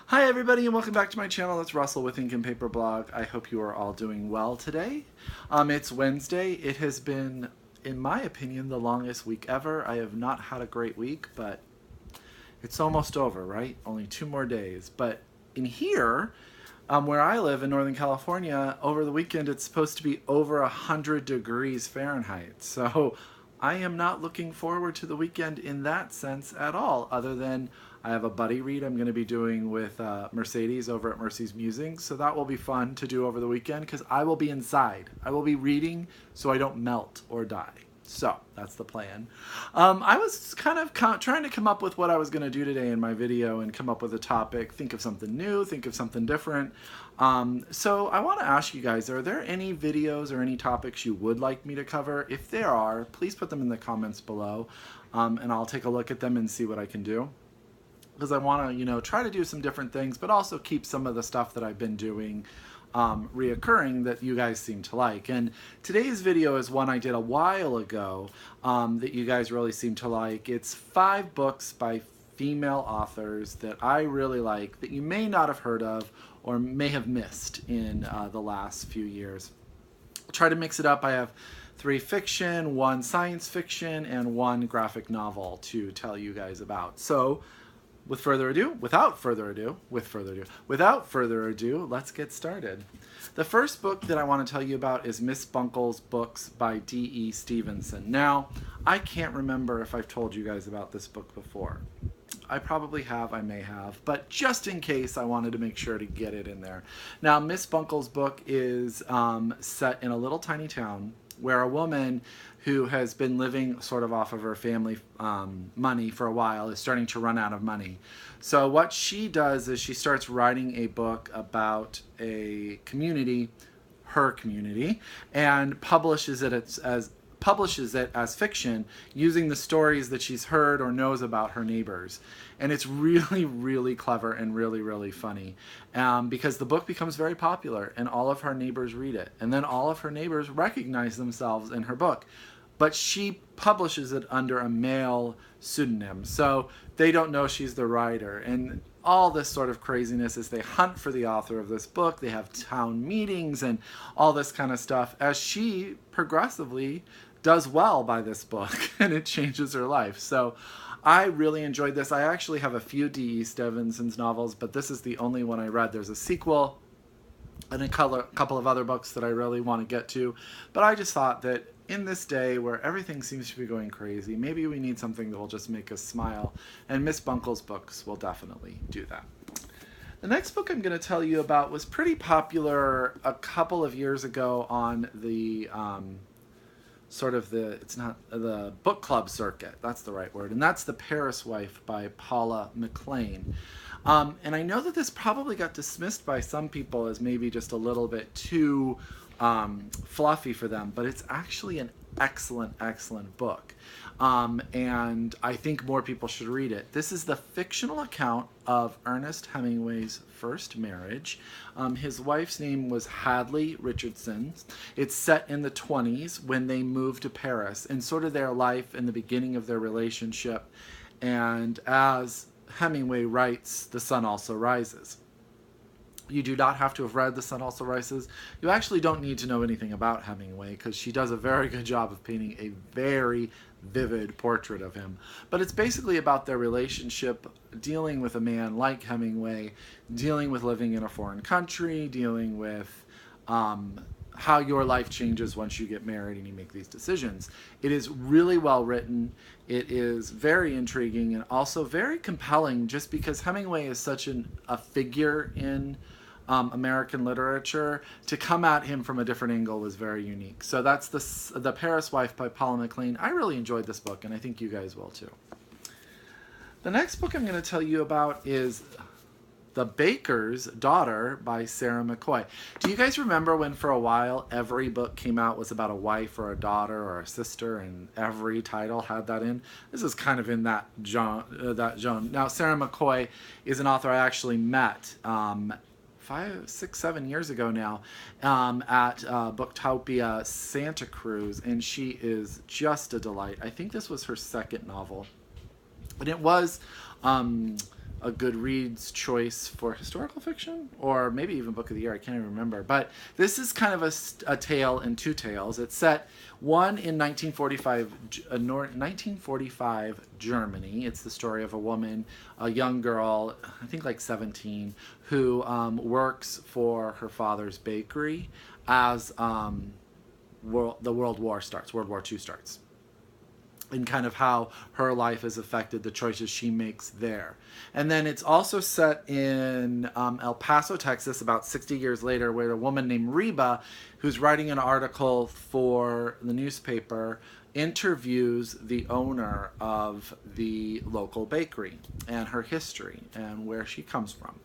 Hi everybody and welcome back to my channel. It's Russell with Ink and Paper Blog. I hope you are all doing well today. It's Wednesday. It has been, in my opinion, the longest week ever. I have not had a great week, but it's almost over, right? Only 2 more days. But in here, where I live in Northern California, over the weekend it's supposed to be over 100 degrees Fahrenheit. So I am not looking forward to the weekend in that sense at all, other than I have a buddy read I'm going to be doing with Mercedes over at Mercy's Musings, so that will be fun to do over the weekend because I will be inside. I will be reading so I don't melt or die. So that's the plan. I was kind of trying to come up with what I was going to do today in my video and come up with a topic, think of something new, think of something different. So I want to ask you guys, are there any videos or any topics you would like me to cover? If there are, please put them in the comments below, and I'll take a look at them and see what I can do. Because I want to, try to do some different things, but also keep some of the stuff that I've been doing reoccurring that you guys seem to like. And today's video is one I did a while ago that you guys really seem to like. It's 5 books by female authors that I really like that you may not have heard of or may have missed in the last few years. I'll try to mix it up. I have 3 fiction, 1 science fiction, and 1 graphic novel to tell you guys about. So without further ado, let's get started. The first book that I want to tell you about is Miss Buncle's Books by D.E. Stevenson. Now, I can't remember if I've told you guys about this book before. I probably have, I may have, but just in case, I wanted to make sure to get it in there. Now, Miss Buncle's book is set in a little tiny town where a woman who has been living sort of off of her family money for a while is starting to run out of money. So what she does is she starts writing a book about a community, her community, and publishes it as fiction using the stories that she's heard or knows about her neighbors. And it's really, really clever and really, really funny because the book becomes very popular and all of her neighbors read it. And then all of her neighbors recognize themselves in her book. But she publishes it under a male pseudonym, so they don't know she's the writer. And all this sort of craziness as they hunt for the author of this book. They have town meetings and all this kind of stuff as she progressively does well by this book and it changes her life. So I really enjoyed this. I actually have a few D.E. Stevenson's novels, but this is the only one I read. There's a sequel and a couple of other books that I really want to get to, but I just thought that in this day where everything seems to be going crazy, maybe we need something that will just make us smile, and Miss Buncle's books will definitely do that. The next book I'm going to tell you about was pretty popular a couple of years ago on the it's not the book club circuit, that's the right word, and that's The Paris Wife by Paula Mclain. And I know that this probably got dismissed by some people as maybe just a little bit too fluffy for them, but it's actually an excellent book. And I think more people should read it. This is the fictional account of Ernest Hemingway's first marriage. His wife's name was Hadley Richardson. It's set in the 20s when they moved to Paris and sort of their life and the beginning of their relationship. And as Hemingway writes, The Sun Also Rises. You do not have to have read The Sun Also Rises. You actually don't need to know anything about Hemingway because she does a very good job of painting a very vivid portrait of him. But it's basically about their relationship, dealing with a man like Hemingway, dealing with living in a foreign country, dealing with how your life changes once you get married and you make these decisions. It is really well written. It is very intriguing and also very compelling just because Hemingway is such a figure in American literature. To come at him from a different angle was very unique. So that's The Paris Wife by Paula Mclain. I really enjoyed this book and I think you guys will too. The next book I'm going to tell you about is The Baker's Daughter by Sarah McCoy. Do you guys remember when for a while every book came out was about a wife or a daughter or a sister and every title had that in? This is kind of in that genre. Now, Sarah McCoy is an author I actually met 5, 6, 7 years ago now at Booktopia Santa Cruz, and she is just a delight. I think this was her second novel, and it was a Goodreads choice for historical fiction, or maybe even book of the year. I can't even remember. But this is kind of a tale in two tales. It's set one in 1945 Germany. It's the story of a woman, a young girl, I think like 17, who works for her father's bakery as the World War II starts, and kind of how her life is affected, the choices she makes there. And then it's also set in El Paso, Texas, about 60 years later, where a woman named Reba, who's writing an article for the newspaper, interviews the owner of the local bakery and her history and where she comes from.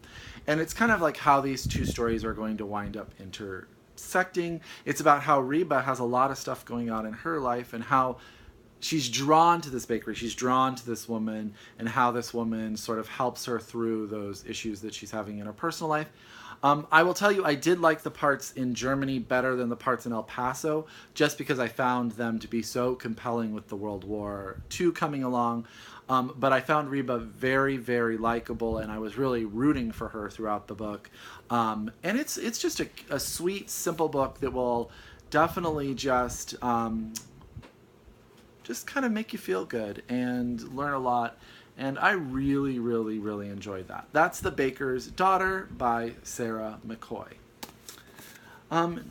And it's kind of like how these two stories are going to wind up intersecting. It's about how Reba has a lot of stuff going on in her life and how she's drawn to this bakery, she's drawn to this woman, and how this woman sort of helps her through those issues that she's having in her personal life. I will tell you, I did like the parts in Germany better than the parts in El Paso, just because I found them to be so compelling with the World War II coming along. But I found Reba very, very likable, and I was really rooting for her throughout the book. And it's just a sweet, simple book that will definitely just kind of make you feel good and learn a lot. And I really, really, really enjoyed that. That's The Baker's Daughter by Sarah McCoy.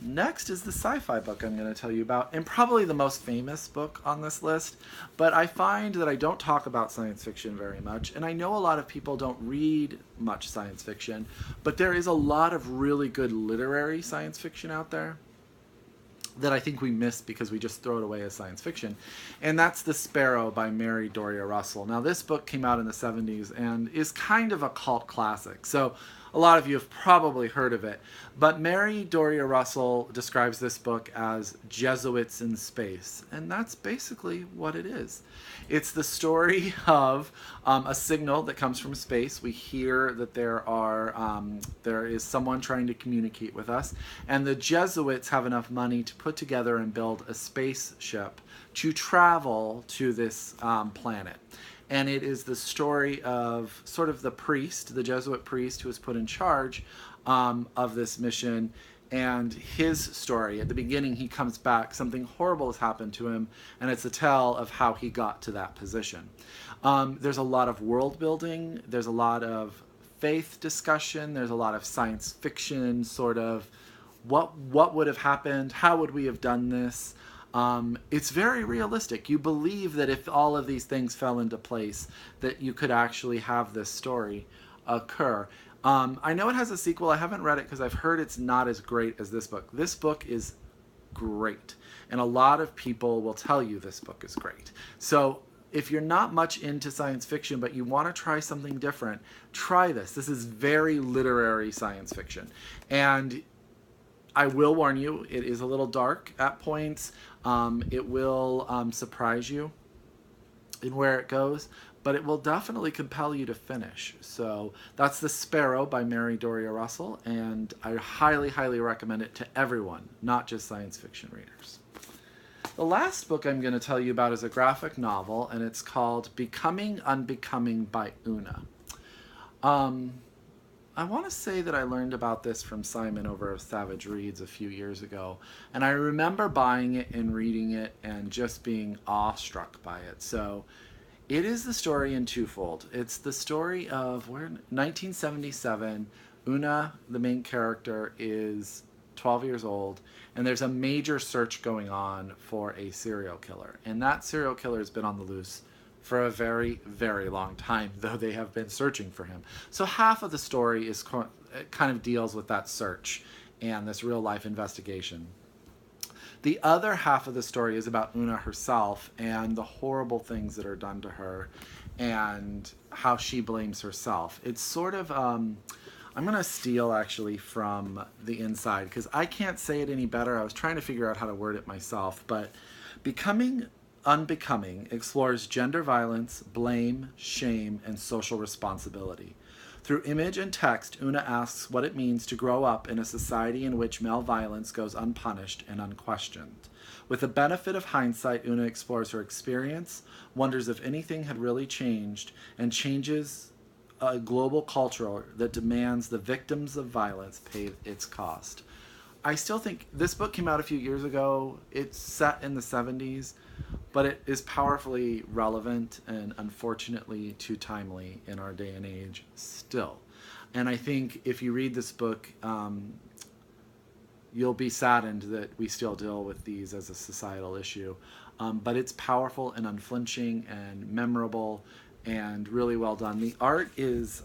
Next is the sci-fi book I'm going to tell you about, and probably the most famous book on this list. But I find that I don't talk about science fiction very much, and I know a lot of people don't read much science fiction, but there is a lot of really good literary science fiction out there that I think we miss because we just throw it away as science fiction. And that's The Sparrow by Doria Russell. Now, this book came out in the 70s and is kind of a cult classic. So a lot of you have probably heard of it. But Doria Russell describes this book as Jesuits in space. And that's basically what it is. It's the story of a signal that comes from space. We hear that there is someone trying to communicate with us. And the Jesuits have enough money to put together and build a spaceship to travel to this planet. And it is the story of sort of the priest, the Jesuit priest who was put in charge of this mission, and his story. At the beginning, he comes back, something horrible has happened to him, and it's a tale of how he got to that position. There's a lot of world building, there's a lot of faith discussion, there's a lot of science fiction, sort of what would have happened, how would we have done this? It's very realistic. You believe that if all of these things fell into place, that you could actually have this story occur. I know it has a sequel. I haven't read it because I've heard it's not as great as this book. This book is great, and a lot of people will tell you this book is great. So if you're not much into science fiction, but you want to try something different, try this. This is very literary science fiction. And I will warn you, it is a little dark at points. It will surprise you in where it goes, but it will definitely compel you to finish. So that's The Sparrow by Doria Russell, and I highly, highly recommend it to everyone, not just science fiction readers. The last book I'm going to tell you about is a graphic novel, and it's called Becoming Unbecoming by Una. I want to say that I learned about this from Simon over at Savage Reads a few years ago, and I remember buying it and reading it and just being awestruck by it. So it is the story in twofold. It's the story of 1977, Una, the main character, is 12 years old, and there's a major search going on for a serial killer, and that serial killer has been on the loose for a very, very long time, though they have been searching for him. So half of the story is kind of deals with that search and this real-life investigation. The other half of the story is about Una herself and the horrible things that are done to her and how she blames herself. It's sort of, I'm going to steal actually from the inside because I can't say it any better. I was trying to figure out how to word it myself, but Becoming Unbecoming explores gender violence, blame, shame, and social responsibility. Through image and text, Una asks what it means to grow up in a society in which male violence goes unpunished and unquestioned. With the benefit of hindsight, Una explores her experience, wonders if anything had really changed, and changes a global culture that demands the victims of violence pay its cost. I still think this book came out a few years ago. It's set in the 70s, but it is powerfully relevant and unfortunately too timely in our day and age still. And I think if you read this book, you'll be saddened that we still deal with these as a societal issue. But it's powerful and unflinching and memorable and really well done. The art is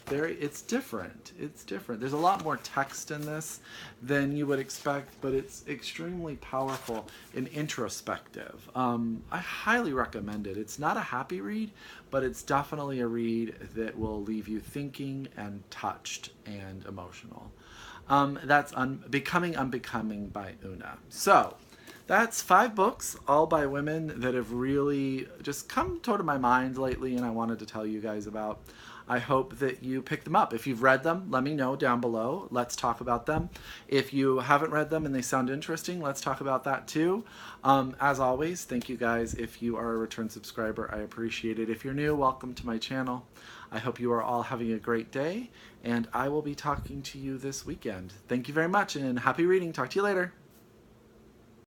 it's different. It's different. There's a lot more text in this than you would expect, but it's extremely powerful and introspective. I highly recommend it. It's not a happy read, but it's definitely a read that will leave you thinking and touched and emotional. That's Becoming Unbecoming by Una. So that's 5 books, all by women that have really just come toward my mind lately and I wanted to tell you guys about. I hope that you pick them up. If you've read them, let me know down below. Let's talk about them. If you haven't read them and they sound interesting, let's talk about that too. As always, thank you guys. If you are a return subscriber, I appreciate it. If you're new, welcome to my channel. I hope you are all having a great day, and I will be talking to you this weekend. Thank you very much, and happy reading. Talk to you later.